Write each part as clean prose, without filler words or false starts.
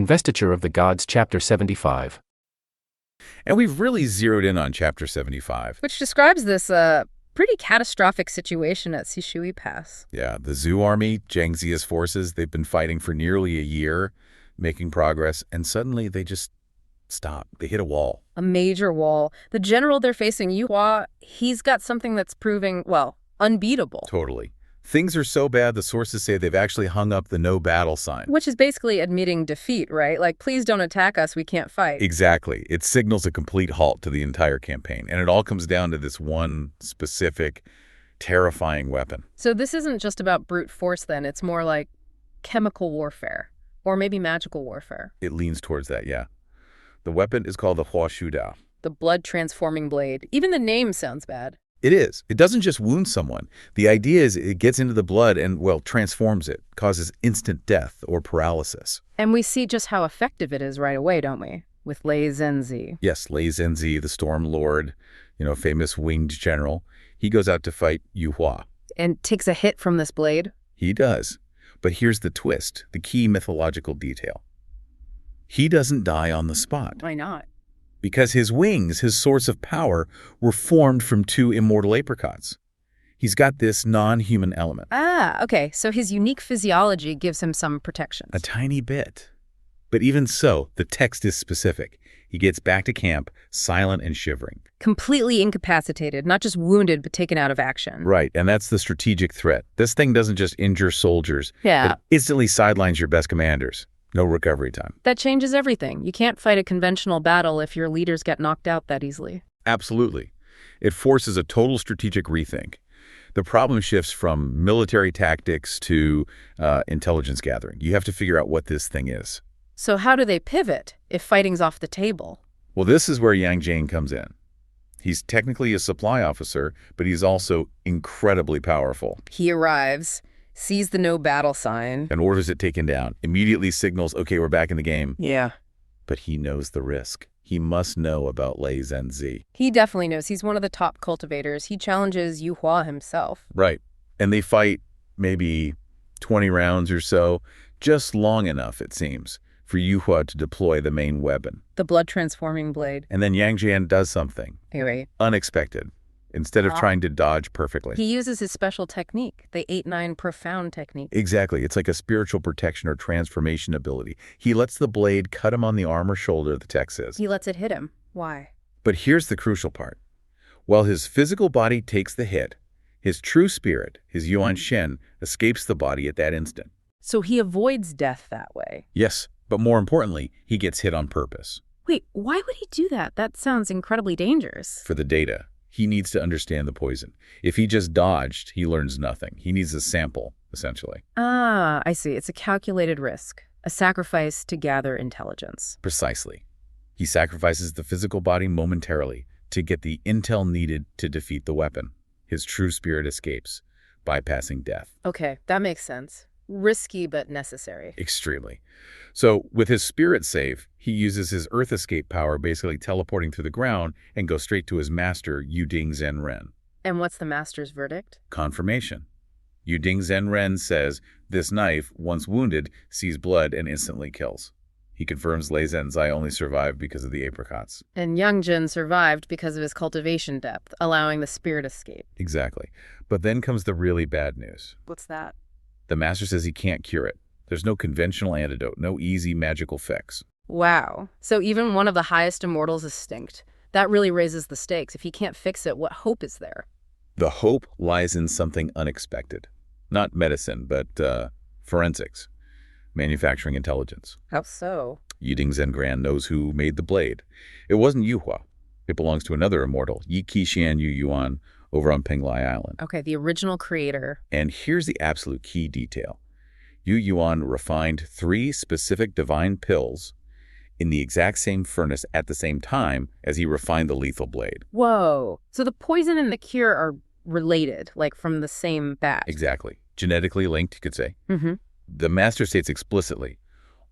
Investiture of the Gods, Chapter 75. And we've really zeroed in on Chapter 75. Which describes this pretty catastrophic situation at Sishui Pass. Yeah, the Zhou army, Zhang Ziya's forces, they've been fighting for nearly a year, making progress, and suddenly they just stop. They hit a wall. A major wall. The general they're facing, Yu Hua, he's got something that's proving, well, unbeatable. Totally. Things are so bad, the sources say they've actually hung up the no battle sign. Which is basically admitting defeat, right? Like, please don't attack us, we can't fight. Exactly. It signals a complete halt to the entire campaign. And it all comes down to this one specific, terrifying weapon. So this isn't just about brute force then, it's more like chemical warfare. Or maybe magical warfare. It leans towards that, yeah. The weapon is called the Hua Shu Dao. The blood-transforming blade. Even the name sounds bad. It is. It doesn't just wound someone. The idea is it gets into the blood and, well, transforms it, causes instant death or paralysis. And we see just how effective it is right away, don't we? With Lei Zhenzi. Yes, Lei Zhenzi, the Storm Lord, famous winged general. He goes out to fight Yu Hua. And takes a hit from this blade? He does. But here's the twist, the key mythological detail. He doesn't die on the spot. Why not? Because his wings, his source of power, were formed from two immortal apricots. He's got this non-human element. Ah, okay. So his unique physiology gives him some protections. A tiny bit. But even so, the text is specific. He gets back to camp, silent and shivering. Completely incapacitated, not just wounded, but taken out of action. Right, and that's the strategic threat. This thing doesn't just injure soldiers. Yeah. It instantly sidelines your best commanders. No recovery time. That changes everything. You can't fight a conventional battle if your leaders get knocked out that easily. Absolutely. It forces a total strategic rethink. The problem shifts from military tactics to intelligence gathering. You have to figure out what this thing is. So how do they pivot if fighting's off the table? Well, this is where Yang Jane comes in. He's technically a supply officer, but he's also incredibly powerful. He arrives, sees the no battle sign, and orders it taken down. Immediately signals, okay, we're back in the game. Yeah. But he knows the risk. He must know about Lei Zhenzi. He definitely knows. He's one of the top cultivators. He challenges Yu Hua himself. Right. And they fight maybe 20 rounds or so, just long enough, it seems, for Yu Hua to deploy the main weapon. The blood-transforming blade. And then Yang Jian does something. Anyway. Unexpected. Instead of trying to dodge perfectly. He uses his special technique, the 8-9 profound technique. Exactly. It's like a spiritual protection or transformation ability. He lets the blade cut him on the arm or shoulder, the text says. He lets it hit him. Why? But here's the crucial part. While his physical body takes the hit, his true spirit, his Yuan Shen, escapes the body at that instant. So he avoids death that way. Yes, but more importantly, he gets hit on purpose. Wait, why would he do that? That sounds incredibly dangerous. For the data. He needs to understand the poison. If he just dodged, he learns nothing. He needs a sample, essentially. Ah, I see. It's a calculated risk, a sacrifice to gather intelligence. Precisely. He sacrifices the physical body momentarily to get the intel needed to defeat the weapon. His true spirit escapes, bypassing death. Okay, that makes sense. Risky, but necessary. Extremely. So with his spirit safe, he uses his earth escape power, basically teleporting through the ground, and goes straight to his master, Yuding Zhenren. And what's the master's verdict? Confirmation. Yuding Zhenren says, this knife, once wounded, sees blood and instantly kills. He confirms Lei Zhenzi only survived because of the apricots. And Yang Jin survived because of his cultivation depth, allowing the spirit escape. Exactly. But then comes the really bad news. What's that? The master says he can't cure it. There's no conventional antidote, no easy magical fix. Wow. So even one of the highest immortals is stinked. That really raises the stakes. If he can't fix it, what hope is there? The hope lies in something unexpected. Not medicine, but forensics. Manufacturing intelligence. How so? Yuding Zhenren knows who made the blade. It wasn't Yu Hua. It belongs to another immortal, Yi Qishan Yu Yuan, over on Penglai Island. Okay, the original creator. And here's the absolute key detail. Yu Yuan refined 3 specific divine pills in the exact same furnace at the same time as he refined the lethal blade. Whoa. So the poison and the cure are related, like from the same batch. Exactly. Genetically linked, you could say. Mm-hmm. The master states explicitly,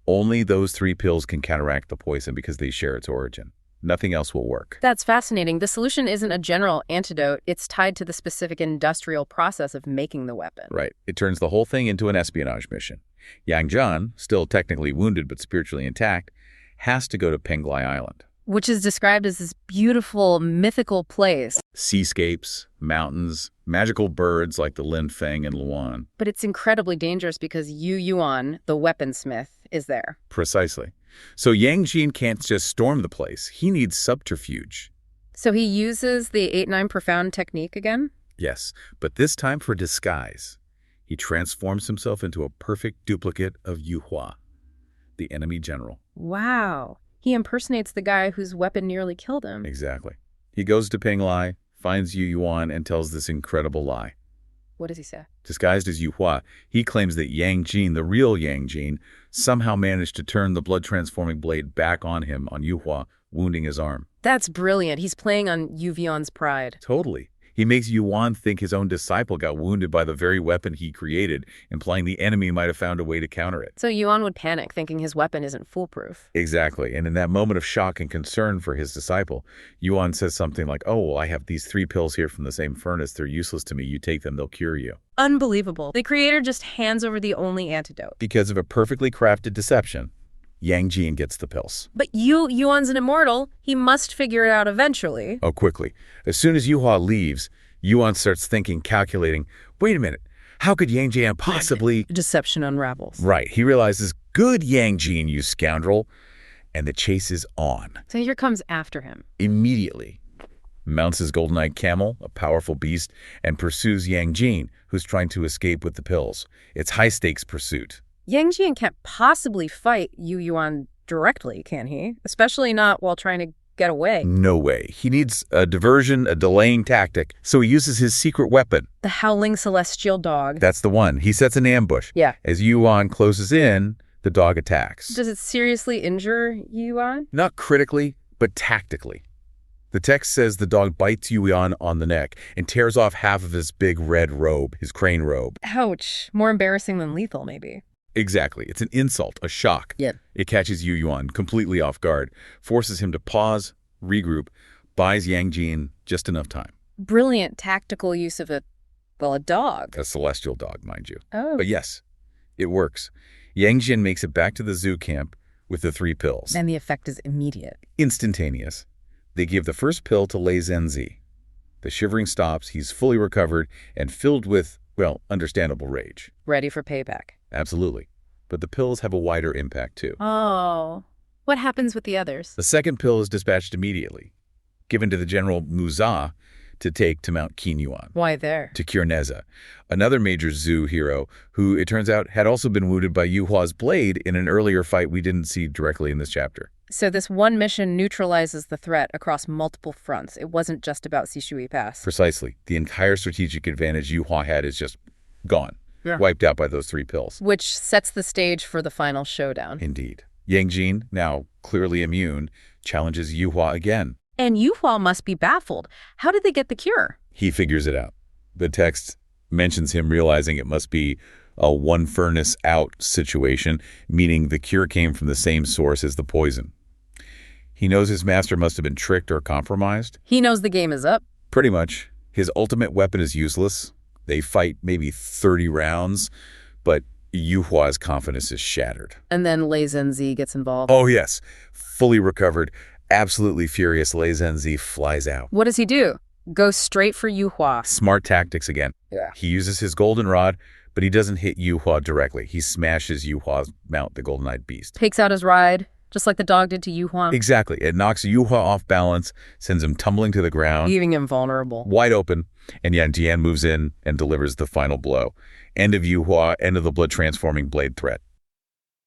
only those 3 pills can counteract the poison because they share its origin. Nothing else will work. That's fascinating. The solution isn't a general antidote. It's tied to the specific industrial process of making the weapon. Right. It turns the whole thing into an espionage mission. Yang Jian, still technically wounded but spiritually intact, has to go to Penglai Island. Which is described as this beautiful, mythical place. Seascapes, mountains, magical birds like the Lin Feng and Luan. But it's incredibly dangerous because Yu Yuan, the weaponsmith, is there. Precisely. So Yang Jin can't just storm the place. He needs subterfuge. So he uses the 8-9 profound technique again? Yes, but this time for disguise. He transforms himself into a perfect duplicate of Yu Hua, the enemy general. Wow. He impersonates the guy whose weapon nearly killed him. Exactly. He goes to Penglai, finds Yu Yuan, and tells this incredible lie. What does he say? Disguised as Yu Hua, he claims that Yang Jin, the real Yang Jin, somehow managed to turn the blood-transforming blade back on him on Yu Hua, wounding his arm. That's brilliant. He's playing on Yu Yuan's pride. Totally. He makes Yuan think his own disciple got wounded by the very weapon he created, implying the enemy might have found a way to counter it. So Yuan would panic, thinking his weapon isn't foolproof. Exactly. And in that moment of shock and concern for his disciple, Yuan says something like, "Oh, well, I have these 3 pills here from the same furnace. They're useless to me. You take them, they'll cure you." Unbelievable. The creator just hands over the only antidote. Because of a perfectly crafted deception, Yang Jin gets the pills. But Yuan's an immortal. He must figure it out eventually. Oh, quickly. As soon as Yu Hua leaves, Yuan starts thinking, calculating, wait a minute, how could Yang Jin possibly... Deception unravels. Right. He realizes, good Yang Jin, you scoundrel. And the chase is on. So here comes after him. Immediately. Mounts his golden-eyed camel, a powerful beast, and pursues Yang Jin, who's trying to escape with the pills. It's high-stakes pursuit. Yang Jin can't possibly fight Yu Yuan directly, can he? Especially not while trying to get away. No way. He needs a diversion, a delaying tactic, so he uses his secret weapon. The howling celestial dog. That's the one. He sets an ambush. Yeah. As Yuan closes in, the dog attacks. Does it seriously injure Yuan? Not critically, but tactically. The text says the dog bites Yuan on the neck and tears off half of his big red robe, his crane robe. Ouch. More embarrassing than lethal, maybe. Exactly. It's an insult, a shock. Yeah. It catches Yu Yuan completely off guard, forces him to pause, regroup, buys Yang Jin just enough time. Brilliant tactical use of a dog. A celestial dog, mind you. Oh. But yes, it works. Yang Jin makes it back to the zoo camp with the 3 pills. And the effect is immediate. Instantaneous. They give the first pill to Lei Zhenzi. The shivering stops, he's fully recovered and filled with, well, understandable rage. Ready for payback. Absolutely. But the pills have a wider impact, too. Oh. What happens with the others? The second pill is dispatched immediately, given to the General Muza to take to Mount Qinyuan. Why there? To cure Neza, another major zoo hero who, it turns out, had also been wounded by Yu Hua's blade in an earlier fight we didn't see directly in this chapter. So this one mission neutralizes the threat across multiple fronts. It wasn't just about Sishui Pass. Precisely. The entire strategic advantage Yu Hua had is just gone. Yeah. Wiped out by those 3 pills. Which sets the stage for the final showdown. Indeed. Yang Jin, now clearly immune, challenges Yu Hua again. And Yu Hua must be baffled. How did they get the cure? He figures it out. The text mentions him realizing it must be a one furnace out situation, meaning the cure came from the same source as the poison. He knows his master must have been tricked or compromised. He knows the game is up. Pretty much. His ultimate weapon is useless. They fight maybe 30 rounds, but Yu Hua's confidence is shattered. And then Lei Zhenzi gets involved. Oh, yes. Fully recovered, absolutely furious, Lei Zhenzi flies out. What does he do? Go straight for Yu Hua. Smart tactics again. Yeah. He uses his goldenrod, but he doesn't hit Yu Hua directly. He smashes Yu Hua's mount, the golden-eyed beast. Takes out his ride, just like the dog did to Yu Hua. Exactly. It knocks Yu Hua off balance, sends him tumbling to the ground. Leaving him vulnerable. Wide open, and Yan Jian moves in and delivers the final blow. End of Yu Hua, end of the blood-transforming blade threat.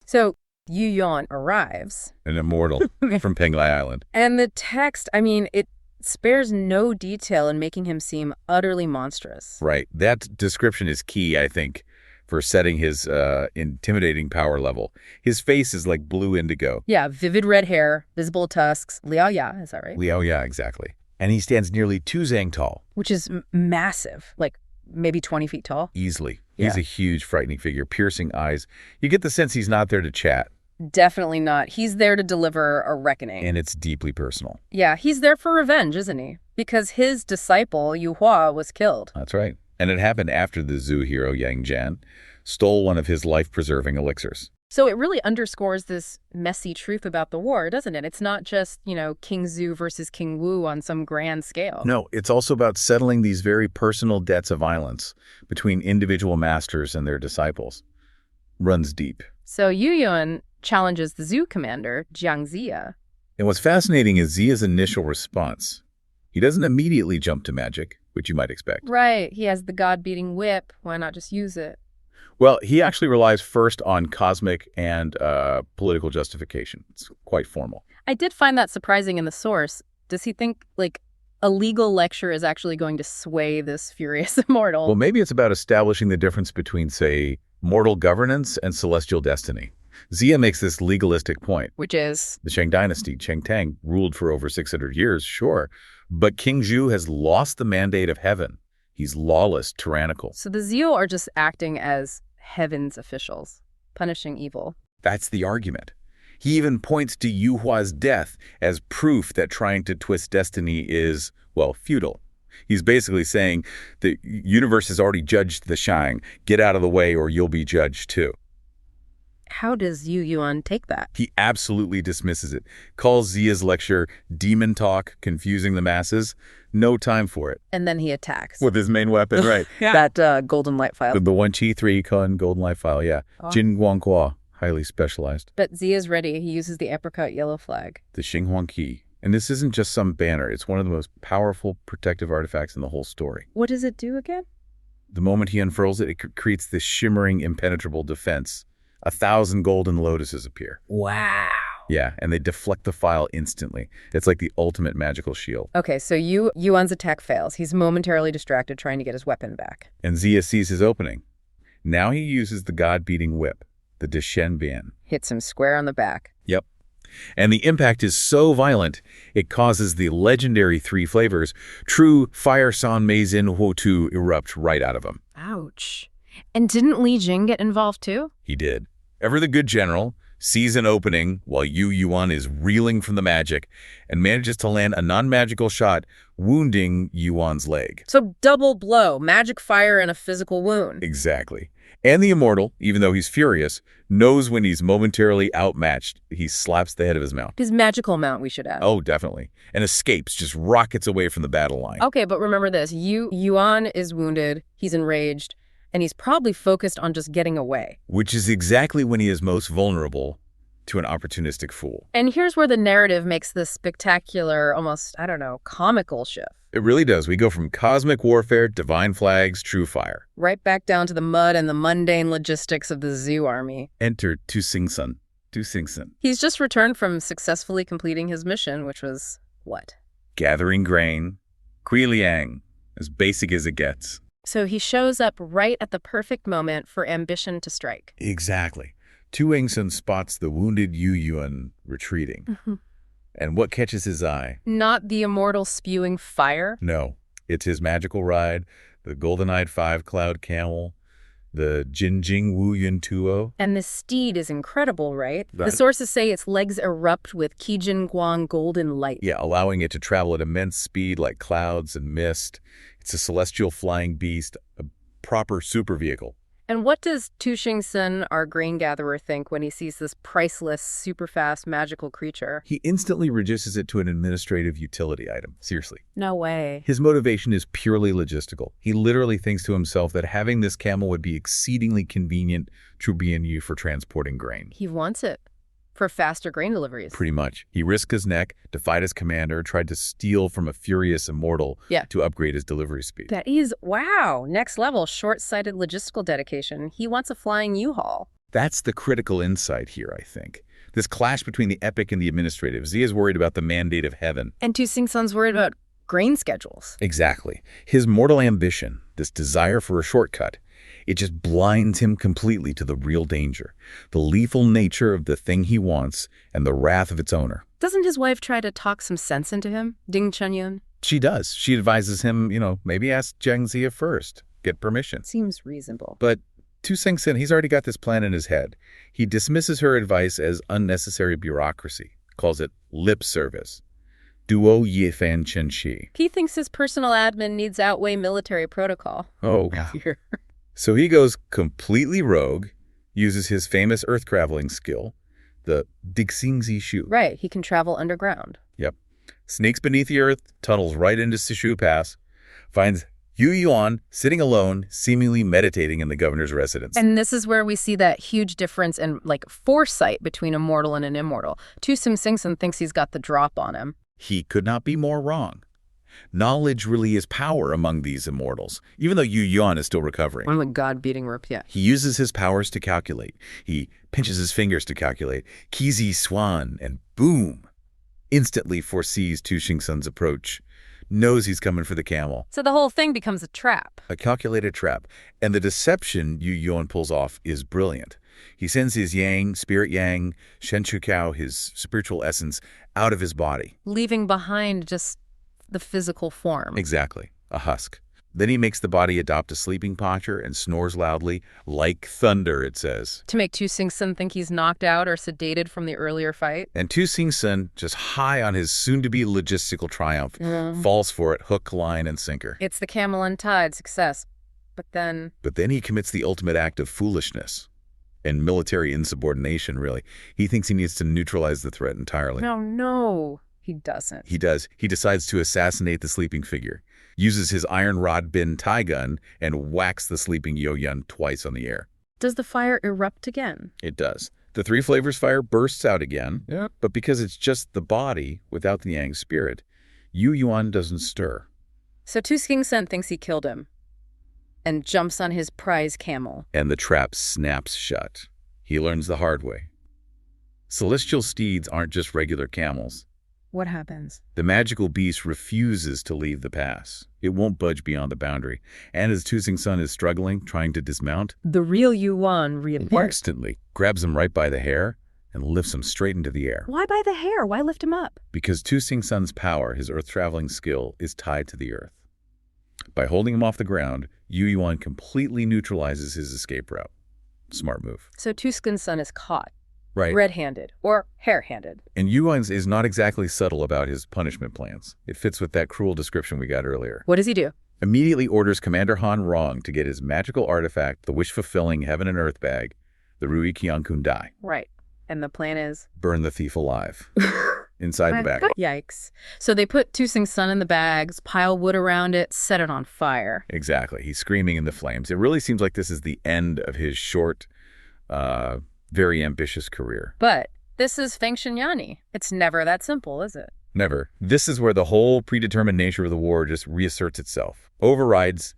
So Yu Yuan arrives. An immortal from Penglai Island. And the text, I mean, it spares no detail in making him seem utterly monstrous. Right. That description is key, I think, for setting his intimidating power level. His face is like blue indigo. Yeah, vivid red hair, visible tusks. Liao Ya, is that right? Liao Ya, exactly. And he stands nearly 2 zang tall. Which is massive, like maybe 20 feet tall. Easily. Yeah. He's a huge, frightening figure, piercing eyes. You get the sense he's not there to chat. Definitely not. He's there to deliver a reckoning. And it's deeply personal. Yeah, he's there for revenge, isn't he? Because his disciple, Yu Hua, was killed. That's right. And it happened after the Zhou hero Yang Jian stole one of his life-preserving elixirs. So it really underscores this messy truth about the war, doesn't it? It's not just, King Zhu versus King Wu on some grand scale. No, it's also about settling these very personal debts of violence between individual masters and their disciples. Runs deep. So Yu Yuan challenges the Zhu commander, Jiang Ziya. And what's fascinating is Ziya's initial response. He doesn't immediately jump to magic, which you might expect. Right. He has the god-beating whip. Why not just use it? Well, he actually relies first on cosmic and political justification. It's quite formal. I did find that surprising in the source. Does he think, a legal lecture is actually going to sway this furious immortal? Well, maybe it's about establishing the difference between, say, mortal governance and celestial destiny. Ziya makes this legalistic point. Which is? The Shang dynasty, Cheng Tang, ruled for over 600 years, sure. But King Zhu has lost the mandate of heaven. He's lawless, tyrannical. So the Zhu are just acting as heaven's officials, punishing evil. That's the argument. He even points to Yu Hua's death as proof that trying to twist destiny is, futile. He's basically saying the universe has already judged the Shang. Get out of the way or you'll be judged too. How does Yu Yuan take that? He absolutely dismisses it, calls Ziya's lecture demon talk, confusing the masses. No time for it. And then he attacks. With his main weapon, right. That golden light file. The 1Qi 3 golden light file, yeah. Oh. Jin Guanghua, highly specialized. But Ziya's ready. He uses the apricot yellow flag. The Xinghuang Qi. And this isn't just some banner. It's one of the most powerful protective artifacts in the whole story. What does it do again? The moment he unfurls it, it creates this shimmering, impenetrable defense. 1,000 golden lotuses appear. Wow. Yeah, and they deflect the file instantly. It's like the ultimate magical shield. Okay, so Yuan's attack fails. He's momentarily distracted trying to get his weapon back. And Ziya sees his opening. Now he uses the god-beating whip, the Deshen Bian. Hits him square on the back. Yep. And the impact is so violent, it causes the legendary 3 flavors, true Fire San Mei Zin Huo Tu, erupt right out of him. Ouch. And didn't Li Jing get involved too? He did. Ever the good general, sees an opening while Yu Yuan is reeling from the magic and manages to land a non-magical shot, wounding Yuan's leg. So double blow, magic fire and a physical wound. Exactly. And the immortal, even though he's furious, knows when he's momentarily outmatched. He slaps the head of his mount. His magical mount, we should add. Oh, definitely. And escapes, just rockets away from the battle line. Okay, but remember this. Yuan is wounded, he's enraged, and he's probably focused on just getting away. Which is exactly when he is most vulnerable to an opportunistic fool. And here's where the narrative makes this spectacular, almost, comical shift. It really does. We go from cosmic warfare, divine flags, true fire. Right back down to the mud and the mundane logistics of the Zhu army. Enter Tuxingsun. He's just returned from successfully completing his mission, which was what? Gathering grain. Kui Liang. As basic as it gets. So he shows up right at the perfect moment for ambition to strike. Exactly. Tuxingsun spots the wounded Yu Yuan retreating. Mm-hmm. And what catches his eye? Not the immortal spewing fire? No. It's his magical ride, the golden-eyed 5-cloud camel, the Jinjing Wu Yun Tuo. And the steed is incredible, right? The sources say its legs erupt with Qijin Guang golden light. Yeah, allowing it to travel at immense speed like clouds and mist. It's a celestial flying beast, a proper super vehicle. And what does Tuxingsun, our grain gatherer, think when he sees this priceless, super-fast, magical creature? He instantly reduces it to an administrative utility item. Seriously. No way. His motivation is purely logistical. He literally thinks to himself that having this camel would be exceedingly convenient to BNU for transporting grain. He wants it for faster grain deliveries. Pretty much. He risked his neck, defied his commander, tried to steal from a furious immortal to upgrade his delivery speed. That is, wow, next level, short-sighted logistical dedication. He wants a flying U-Haul. That's the critical insight here, I think. This clash between the epic and the administrative. Ziya's worried about the mandate of heaven. And Tuxingsun's worried about grain schedules. Exactly. His mortal ambition, this desire for a shortcut, it just blinds him completely to the real danger, the lethal nature of the thing he wants and the wrath of its owner. Doesn't his wife try to talk some sense into him, Ding Chenyun? She does. She advises him, maybe ask Jiang Ziya first, get permission. Seems reasonable. But Tuxingsun, he's already got this plan in his head. He dismisses her advice as unnecessary bureaucracy, calls it lip service. Duo ye fan chen shi. He thinks his personal admin needs outweigh military protocol. Oh, so he goes completely rogue, uses his famous earth-traveling skill, the Tuxingsun. Right, he can travel underground. Yep. Sneaks beneath the earth, tunnels right into Sishu Pass, finds Yu Yuan sitting alone, seemingly meditating in the governor's residence. And this is where we see that huge difference in, foresight between a mortal and an immortal. Tuxingsun thinks he's got the drop on him. He could not be more wrong. Knowledge really is power among these immortals, even though Yu Yuan is still recovering. One of the god-beating rips, yeah. He uses his powers to calculate. He pinches his fingers to calculate. Kizi Swan, and boom! Instantly foresees Tuxingsun's approach. Knows he's coming for the camel. So the whole thing becomes a trap. A calculated trap. And the deception Yu Yuan pulls off is brilliant. He sends his yang, spirit yang, Shen Chu Kao, his spiritual essence, out of his body. Leaving behind just the physical form. Exactly. A husk. Then he makes the body adopt a sleeping posture and snores loudly, like thunder, it says. To make Tuxingsun think he's knocked out or sedated from the earlier fight. And Tuxingsun, just high on his soon-to-be logistical triumph, falls for it hook, line, and sinker. It's the camel untied, success. But then he commits the ultimate act of foolishness and military insubordination, really. He thinks he needs to neutralize the threat entirely. No, he doesn't. He does. He decides to assassinate the sleeping figure, uses his iron rod bin tie gun, and whacks the sleeping Yo-Yun twice on the air. Does the fire erupt again? It does. The Three Flavors fire bursts out again, but because it's just the body without the Yang spirit, Yu Yuan doesn't stir. So Tuxingsun thinks he killed him and jumps on his prize camel. And the trap snaps shut. He learns the hard way. Celestial steeds aren't just regular camels. What happens? The magical beast refuses to leave the pass. It won't budge beyond the boundary. And as Tuxingsun is struggling, trying to dismount, the real Yuan reappears. Instantly grabs him right by the hair and lifts him straight into the air. Why by the hair? Why lift him up? Because Tuxingsun's power, his earth-traveling skill, is tied to the earth. By holding him off the ground, Yu Yuan completely neutralizes his escape route. Smart move. So Tuxingsun is caught. Right. Red-handed or hair-handed. And Yu Yuan is not exactly subtle about his punishment plans. It fits with that cruel description we got earlier. What does he do? Immediately orders Commander Han Rong to get his magical artifact, the wish-fulfilling heaven and earth bag, the Rui Qiankun Dai. Right. And the plan is? Burn the thief alive. Inside the bag. Yikes. So they put Tuxingsun in the bags, pile wood around it, set it on fire. Exactly. He's screaming in the flames. It really seems like this is the end of his short, very ambitious career. But this is Feng Shinyani. It's never that simple, is it? Never. This is where the whole predetermined nature of the war just reasserts itself. Overrides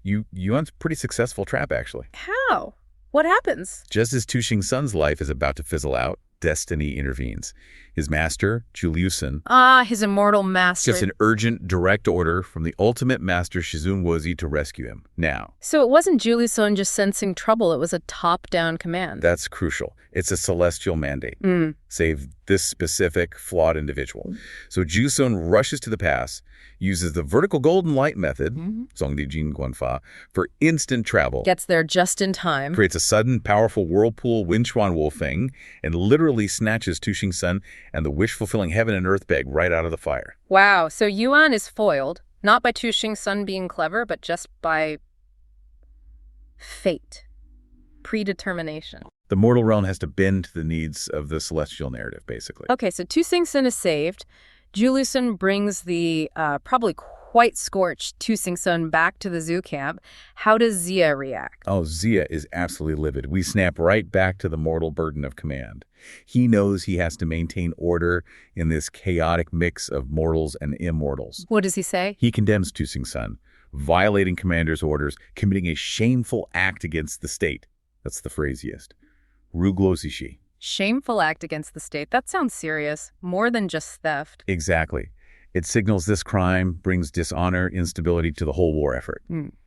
Yuan's pretty successful trap, actually. How? What happens? Just as Tuxingsun's life is about to fizzle out, destiny intervenes. His master, Juliusun, his immortal master. gets an urgent, direct order from the ultimate master Shizun Wozi to rescue him, now. So it wasn't Juliusun just sensing trouble, it was a top-down command. That's crucial. It's a celestial mandate. Save this specific, flawed individual. So Juliusun rushes to the pass, uses the vertical golden light method, Zongdi Jin Guanfa, for instant travel. Gets there just in time. Creates a sudden, powerful whirlpool Winchuan Wolfeng, and literally snatches Tuxingsun and the wish-fulfilling heaven and earth bag right out of the fire. Wow, so Yuan is foiled, not by Tuxingsun being clever, but just by fate, predetermination. The mortal realm has to bend to the needs of the celestial narrative, basically. Okay, so Tuxingsun is saved. Juliusun brings the probably quite scorched Tuxingsun back to the zoo camp. How does Zia react? Oh, Zia is absolutely livid. We snap right back to the mortal burden of command. He knows he has to maintain order in this chaotic mix of mortals and immortals. What does he say? He condemns Tuxingsun, violating commander's orders, committing a shameful act against the state. That's the phrase he used. Ruglosishi. Shameful act against the state. That sounds serious. More than just theft. Exactly. It signals this crime brings dishonor, instability to the whole war effort.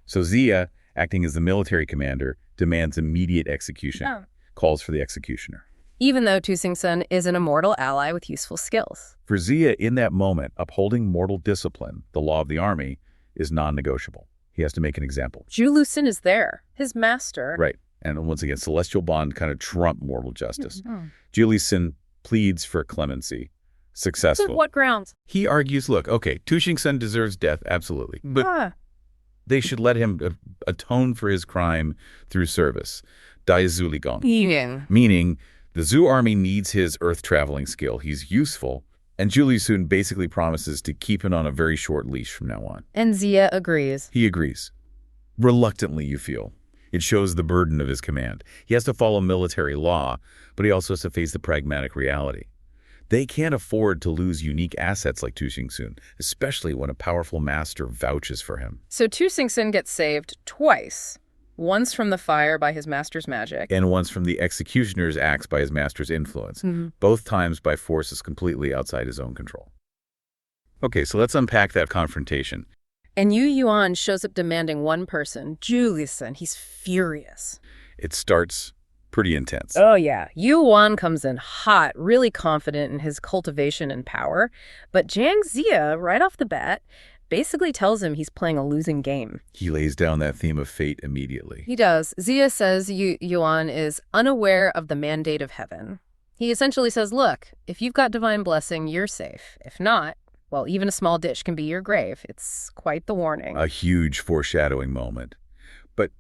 So Zia, acting as the military commander, demands immediate execution, calls for the executioner. Even though Tuxingsun is an immortal ally with useful skills. For Zia, in that moment, upholding mortal discipline, the law of the army, is non-negotiable. He has to make an example. Juliusun is there, his master. Right. And once again, celestial bond kind of trump mortal justice. Oh. Juliuson pleads for clemency. Successful. What grounds? He argues, look, okay, Tuxingsun deserves death, absolutely. But they should let him atone for his crime through service. Daisuligong. Meaning, the Zhou army needs his earth-traveling skill. He's useful. And Juliusun basically promises to keep him on a very short leash from now on. And Zia agrees. He agrees. Reluctantly, you feel. It shows the burden of his command. He has to follow military law, but he also has to face the pragmatic reality. They can't afford to lose unique assets like Tuxingsun, especially when a powerful master vouches for him. So Tuxingsun gets saved twice. Once from the fire by his master's magic. And once from the executioner's axe by his master's influence. Both times by forces completely outside his own control. Okay, so let's unpack that confrontation. And Yu Yuan shows up demanding one person, Juliuson. He's furious. It starts pretty intense. Oh, yeah. Yu Yuan comes in hot, really confident in his cultivation and power. But Jiang Zia, right off the bat, basically tells him he's playing a losing game. He lays down that theme of fate immediately. He does. Zia says Yu Yuan is unaware of the mandate of heaven. He essentially says, look, if you've got divine blessing, you're safe. If not, well, even a small ditch can be your grave. It's quite the warning. A huge foreshadowing moment. But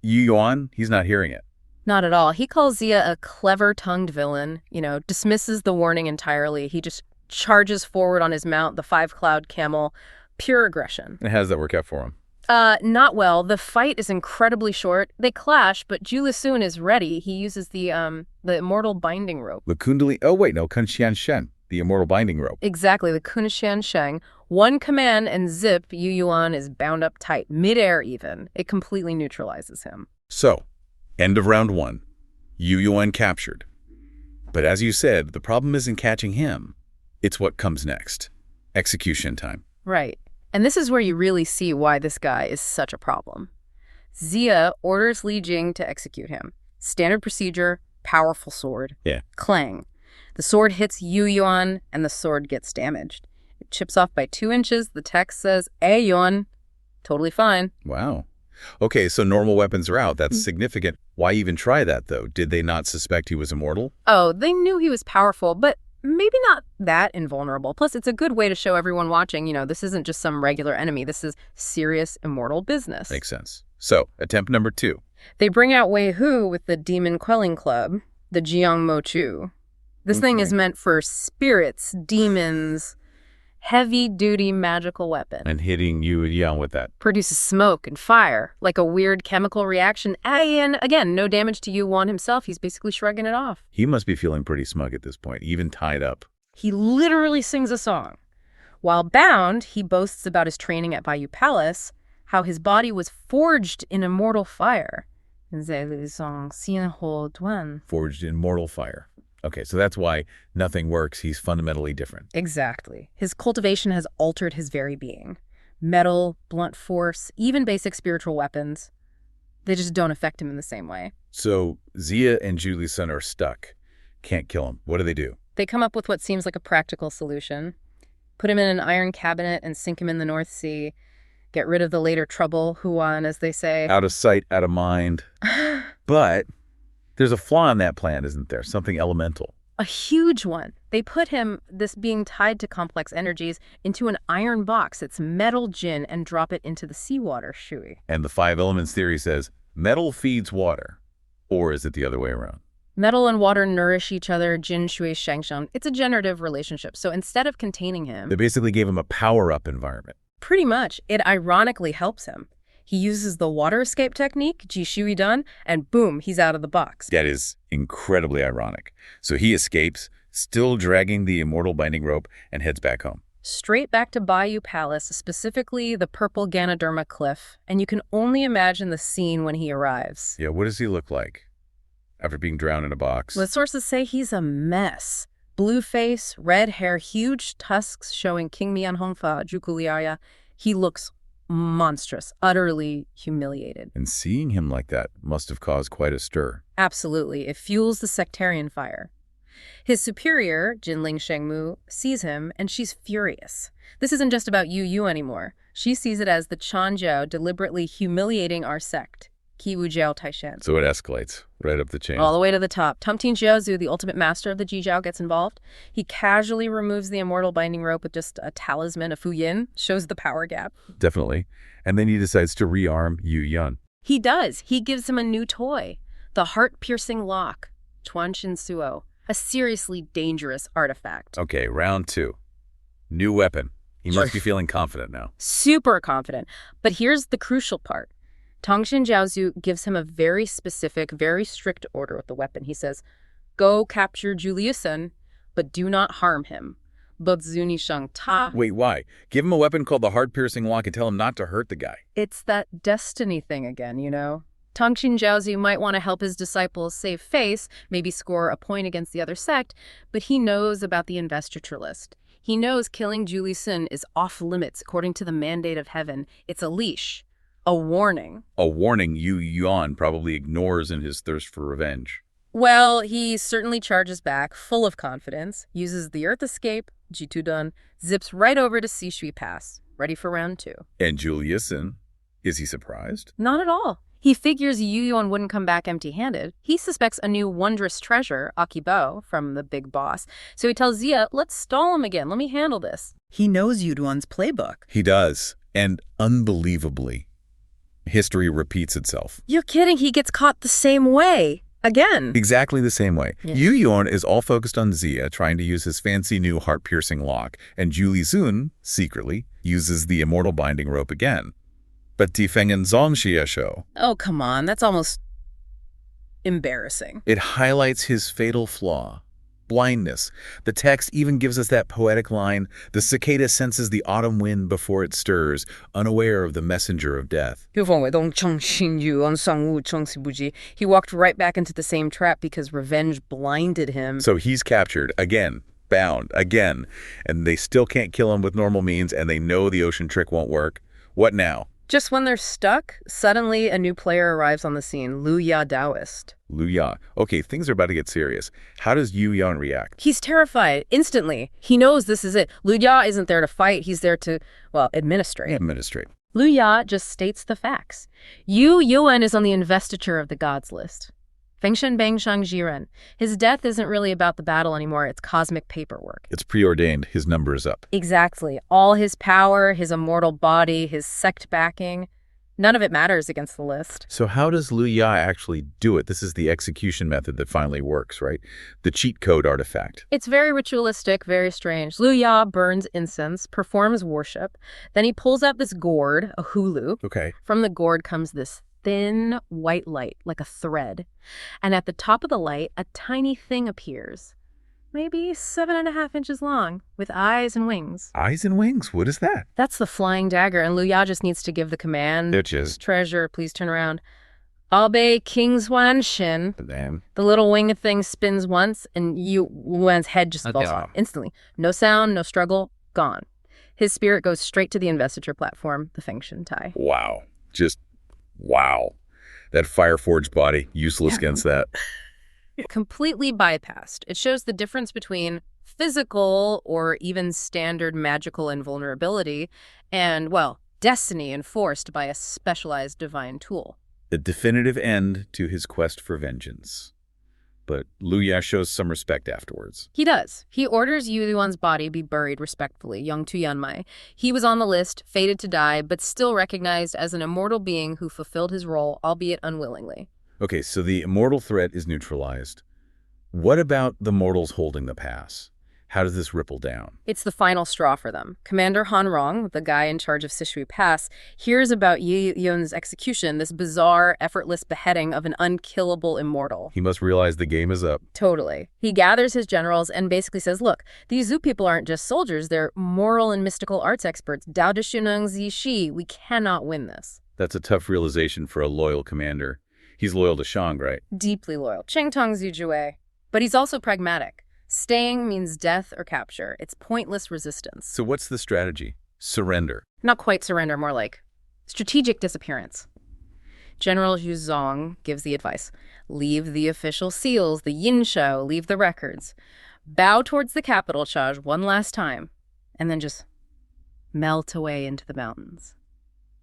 Yu Yuan, he's not hearing it. Not at all. He calls Zia a clever-tongued villain, dismisses the warning entirely. He just charges forward on his mount, the five-cloud camel. Pure aggression. And how does that work out for him? Not well. The fight is incredibly short. They clash, but Juliusun is ready. He uses the immortal binding rope. The Kundali... Oh, wait, no, Kunxian Shen, the immortal binding rope. Exactly, the Kunxian Sheng. One command and zip, Yu Yuan is bound up tight, midair even. It completely neutralizes him. So, end of round one. Yu Yuan captured. But as you said, the problem isn't catching him. It's what comes next. Execution time. Right. And this is where you really see why this guy is such a problem. Zia orders Li Jing to execute him. Standard procedure, powerful sword. Yeah. Clang. The sword hits Yu Yuan, and the sword gets damaged. It chips off by 2 inches. The text says, "Hey, Yuan." Totally fine. Wow. Okay, so normal weapons are out. That's significant. Why even try that, though? Did they not suspect he was immortal? Oh, they knew he was powerful, but maybe not that invulnerable. Plus, it's a good way to show everyone watching, this isn't just some regular enemy. This is serious immortal business. Makes sense. So, attempt number 2. They bring out Wei Hu with the Demon Quelling Club, the Jiang Mo Chu. This thing is meant for spirits, demons, heavy-duty magical weapon. And hitting Yu Yuan with that. Produces smoke and fire, like a weird chemical reaction. And again, no damage to Yu Yuan himself. He's basically shrugging it off. He must be feeling pretty smug at this point, even tied up. He literally sings a song. While bound, he boasts about his training at Bayou Palace, how his body was forged in immortal fire. Forged in mortal fire. Okay, so that's why nothing works. He's fundamentally different. Exactly. His cultivation has altered his very being. Metal, blunt force, even basic spiritual weapons. They just don't affect him in the same way. So Zia and Juliusun are stuck. Can't kill him. What do? They come up with what seems like a practical solution. Put him in an iron cabinet and sink him in the North Sea. Get rid of the later trouble, Huan, as they say. Out of sight, out of mind. But there's a flaw in that plan, isn't there? Something elemental. A huge one. They put him, this being tied to complex energies, into an iron box. It's metal jinn and drop it into the seawater, Shui. And the 5 elements theory says metal feeds water. Or is it the other way around? Metal and water nourish each other, jin, shui, shangshang. It's a generative relationship. So instead of containing him... They basically gave him a power-up environment. Pretty much. It ironically helps him. He uses the water escape technique, Ji Shui Dan, and boom, he's out of the box. That is incredibly ironic. So he escapes, still dragging the immortal binding rope, and heads back home. Straight back to Bayou Palace, specifically the purple Ganoderma cliff, and you can only imagine the scene when he arrives. Yeah, what does he look like after being drowned in a box? Well, sources say he's a mess. Blue face, red hair, huge tusks showing King Mian Hongfa, Jukuliaya. He looks monstrous, utterly humiliated. And seeing him like that must have caused quite a stir. Absolutely. It fuels the sectarian fire. His superior, Jinling Shengmu, sees him, and she's furious. This isn't just about Yu Yu anymore. She sees it as the Chanjiao deliberately humiliating our sect, Qi Wu Jiao Taishan. So it escalates right up the chain. All the way to the top. Tumting Jiaozu, the ultimate master of the Jijiao, gets involved. He casually removes the immortal binding rope with just a talisman, a Fu Yin, shows the power gap. Definitely. And then he decides to rearm Yu Yun. He does. He gives him a new toy, the heart-piercing lock, Chuanshin Suo, a seriously dangerous artifact. Okay, round 2. New weapon. He must be feeling confident now. Super confident. But here's the crucial part. Tongshin Jiaozu gives him a very specific, very strict order with the weapon. He says, go capture Juliusen, but do not harm him. Bodzuni Shang Ta. Wait, why? Give him a weapon called the heart-piercing lock and tell him not to hurt the guy. It's that destiny thing again, you know? Tongshin Jiaozu might want to help his disciples save face, maybe score a point against the other sect, but he knows about the investiture list. He knows killing Juliusen is off limits according to the mandate of heaven. It's a leash. A warning. A warning Yu Yuan probably ignores in his thirst for revenge. Well, he certainly charges back, full of confidence, uses the Earth Escape, Jitudun, zips right over to Sishui Pass, ready for round 2. And Juliusen, is he surprised? Not at all. He figures Yu Yuan wouldn't come back empty-handed. He suspects a new wondrous treasure, Akibo, from the big boss. So he tells Zia, let's stall him again. Let me handle this. He knows Yu Yuan's playbook. He does. And unbelievably, history repeats itself. You're kidding. He gets caught the same way. Again. Exactly the same way. Yeah. Yu Yuan is all focused on Zia, trying to use his fancy new heart-piercing lock, and Juliusen, secretly, uses the immortal binding rope again. But Tifeng and Zongxia show. Oh, come on. That's almost embarrassing. It highlights his fatal flaw, blindness. The text even gives us that poetic line, the cicada senses the autumn wind before it stirs, unaware of the messenger of death. He walked right back into the same trap because revenge blinded him. So he's captured again, bound again, and they still can't kill him with normal means, and they know the ocean trick won't work. What now? Just when they're stuck, suddenly a new player arrives on the scene, Lu Ya Taoist. Lu Ya. Okay, things are about to get serious. How does Yu Yuan react? He's terrified instantly. He knows this is it. Lu Ya isn't there to fight. He's there to, well, administrate. Administrate. Lu Ya just states the facts. Yu Yuan is on the investiture of the gods list. Fengshen Bang Shang Jiren. His death isn't really about the battle anymore. It's cosmic paperwork. It's preordained. His number is up. Exactly. All his power, his immortal body, his sect backing, none of it matters against the list. So how does Lu Ya actually do it? This is the execution method that finally works, right? The cheat code artifact. It's very ritualistic, very strange. Lu Ya burns incense, performs worship. Then he pulls out this gourd, a hulu. Okay. From the gourd comes this thin white light, like a thread. And at the top of the light, a tiny thing appears. Maybe 7.5 inches long, with eyes and wings. Eyes and wings? What is that? That's the flying dagger, and Lu Ya just needs to give the command. Bitches. Treasure, please turn around. Obey King Xuan Shin. Damn. The little winged thing spins once, and Yu Yuan's head just falls off instantly. No sound, no struggle, gone. His spirit goes straight to the investiture platform, the Fengshen Tai. Wow. Just wow. That fire-forged body, useless against that. Completely bypassed. It shows the difference between physical or even standard magical invulnerability and, well, destiny enforced by a specialized divine tool. The definitive end to his quest for vengeance. But Lu Ya shows some respect afterwards. He does. He orders Yu Yuan's body be buried respectfully, Young Tu Yanmai. He was on the list, fated to die, but still recognized as an immortal being who fulfilled his role, albeit unwillingly. Okay, so the immortal threat is neutralized. What about the mortals holding the pass? How does this ripple down? It's the final straw for them. Commander Han Rong, the guy in charge of Sishui Pass, hears about Yi Yun's execution, this bizarre, effortless beheading of an unkillable immortal. He must realize the game is up. Totally. He gathers his generals and basically says, look, these Zhu people aren't just soldiers, they're moral and mystical arts experts. Dao de Shuneng Zi Shi. We cannot win this. That's a tough realization for a loyal commander. He's loyal to Shang, right? Deeply loyal. Cheng Tong Zi Jue. But he's also pragmatic. Staying means death or capture. It's pointless resistance. So what's the strategy? Surrender. Not quite surrender, more like strategic disappearance. General Xu Zong gives the advice. Leave the official seals, the yin shou, leave the records. Bow towards the capital charge one last time, and then just melt away into the mountains.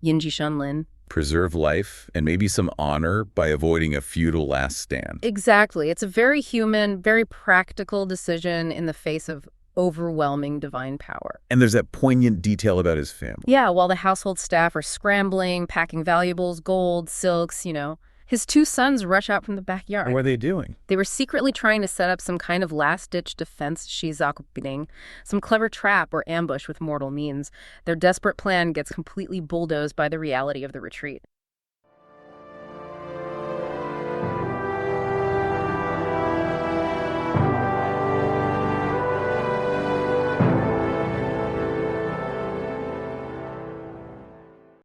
Yinji Shunlin, preserve life and maybe some honor by avoiding a futile last stand. Exactly. It's a very human, very practical decision in the face of overwhelming divine power. And there's that poignant detail about his family. Yeah, while the household staff are scrambling, packing valuables, gold, silks, his two sons rush out from the backyard. What are they doing? They were secretly trying to set up some kind of last-ditch defense, some clever trap or ambush with mortal means. Their desperate plan gets completely bulldozed by the reality of the retreat.